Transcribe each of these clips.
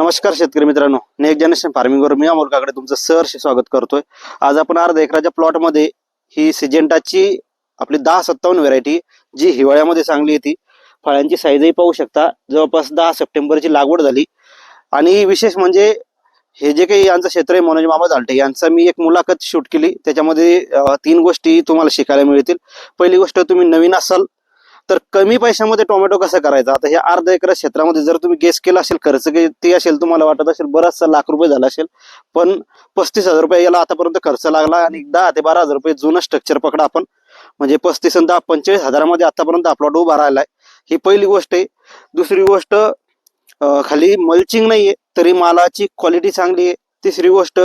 नमस्कार शेतकरी मित्रांनो, नेक्स्ट जनरेशन फार्मिंगवर मी अमोल काकडे तुमचं सहर्ष स्वागत करतोय। आज आपण अर्धा एकराच्या प्लॉट मध्ये ही सिजेंटाची आपली 1057 व्हरायटी जी हिवाळ्यामध्ये चांगली येते, फळांची साईजही पाहू शकता। जवळपास 10 सप्टेंबरची लागवड झाली आणि विशेष म्हणजे हे जे काही यांचं क्षेत्र आहे मनोज मामा झालटे यांचा मी एक मुलाखत शूट केली। त्याच्यामध्ये 3 गोष्टी तुम्हाला शिकायला मिळतील। पहिली गोष्ट, तुम्ही नवीन असाल तर कमी पैशामध्ये टोमॅटो कसा करायचा। आता हे अर्धा एकर क्षेत्रामध्ये जर तुम्ही गेस केला असेल, खर्च किती असेल तुम्हाला वाटत असेल बराचसा लाख रुपये झाला असेल, पण 35,000 रुपये याला आतापर्यंत खर्च लागला आणि 10 ते 12,000 रुपये जुनं स्ट्रक्चर पकडा आपण, म्हणजे 35 आणि 10 45,000 मध्ये आतापर्यंत आपला डोबा राहिलाय। ही पहिली गोष्ट आहे। दुसरी गोष्ट, खाली मल्चिंग नाहीये तरी मालाची क्वालिटी चांगली आहे। तिसरी गोष्ट,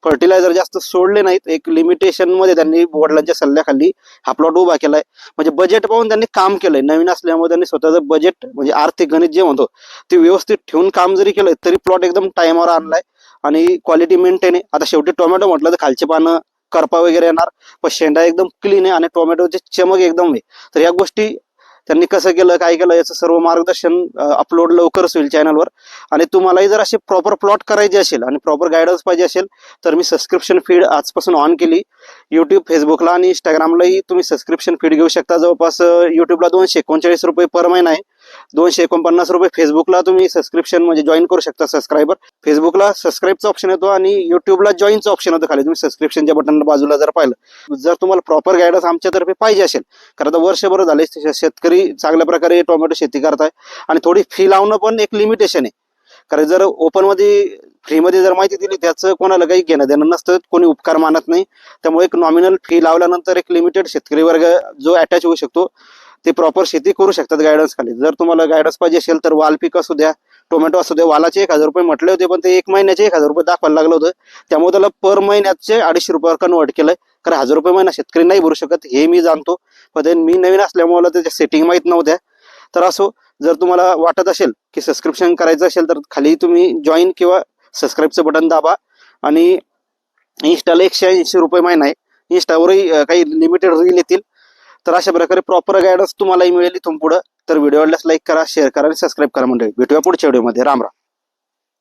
फर्टिलायझर जास्त सोडले नाहीत, एक लिमिटेशन मध्ये त्यांनी वडिलांच्या सल्ल्याखाली हा प्लॉट उभा केलाय। म्हणजे बजेट पाहून त्यांनी काम केलंय। नवीन असल्यामुळे त्यांनी स्वतःचं बजेट म्हणजे आर्थिक गणित जे म्हणतो ते व्यवस्थित ठेवून काम जरी केलंय तरी प्लॉट एकदम टाइमवर आणलाय आणि क्वालिटी मेंटेन आहे। आता शेवटी टोमॅटो म्हटलं तर खालचे पानं करपा वगैरे येणार, पण शेंडा एकदम क्लीन आहे आणि टोमॅटोची चमक एकदम आहे। तर या गोष्टी त्यांनी कसं केलं, काय केलं, याचं सर्व मार्गदर्शन अपलोड लवकरच होईल चॅनलवर। आणि तुम्हालाही जर असे प्रॉपर प्लॉट करायचे असेल आणि प्रॉपर गायडन्स पाहिजे असेल तर मी सबस्क्रिप्शन फीड आजपासून ऑन केली। युट्यूब, फेसबुकला आणि इंस्टाग्रामलाही तुम्ही सबस्क्रिप्शन फीड घेऊ शकता। जवळपास युट्यूबला 239 रुपये पर महिना आहे, 249 रुपये फेसबुकला तुम्ही सबस्क्रिप्शन म्हणजे जॉईन करू शकता सबस्क्रायबर। फेसबुकला सबस्क्राईबचा ऑप्शन येतो आणि युट्यूबला जॉईनचा ऑप्शन येतो खाली, तुम्ही सबस्क्रिप्शनच्या बटन बाजूला जर पाहिलं। जर तुम्हाला प्रॉपर गायडन्स आमच्यातर्फे पाहिजे असेल, कारण आता वर्षभर झाले शेतकरी चांगल्या प्रकारे टोमॅटो शेती करताय आणि थोडी फी लावणं पण एक लिमिटेशन आहे। कारण जर ओपन मध्ये फ्रीमध्ये जर माहिती दिली त्याचं कोणाला काही घेणं देणं नसतं, कोणी उपकार मानत नाही। त्यामुळे एक नॉमिनल फी लावल्यानंतर एक लिमिटेड शेतकरी वर्ग जो अटॅच होऊ शकतो ते प्रॉपर शेती करू शकतात गायडन्स खाली। जर तुम्हाला गायडन्स पाहिजे असेल तर वाल पीक असू द्या, टोमॅटो असू द्या, वालाचे 1,000 रुपये म्हटले होते पण ते 1 महिन्याचे 1,000 रुपये दाखवायला लागलं होतं। त्यामुळे त्याला पर महिन्याचे 250 रुपयावर कन्वर्ट केलंय, कारण 1,000 रुपये महिना शेतकरी नाही भरू शकत हे मी जाणतो, पण मी नवीन असल्यामुळे त्याच्या सेटिंग माहीत नव्हत्या। तर असो, जर तुम्हाला वाटत असेल की सबस्क्रिप्शन करायचं असेल तर खाली तुम्ही जॉईन किंवा सबस्क्राईबचं बटन दाबा। आणि इंस्टाला 180 रुपये महिना आहे, इंस्टावरही काही लिमिटेड रील येतील। तर अशा प्रकारे प्रॉपर गायडन्स तुम्हालाही मिळेल इथून पुढं। तर व्हिडिओ आवडल्यास लाईक करा, शेअर करा आणि सबस्क्राईब करा मंडळी। भेटूया पुढच्या व्हिडिओमध्ये। राम राम।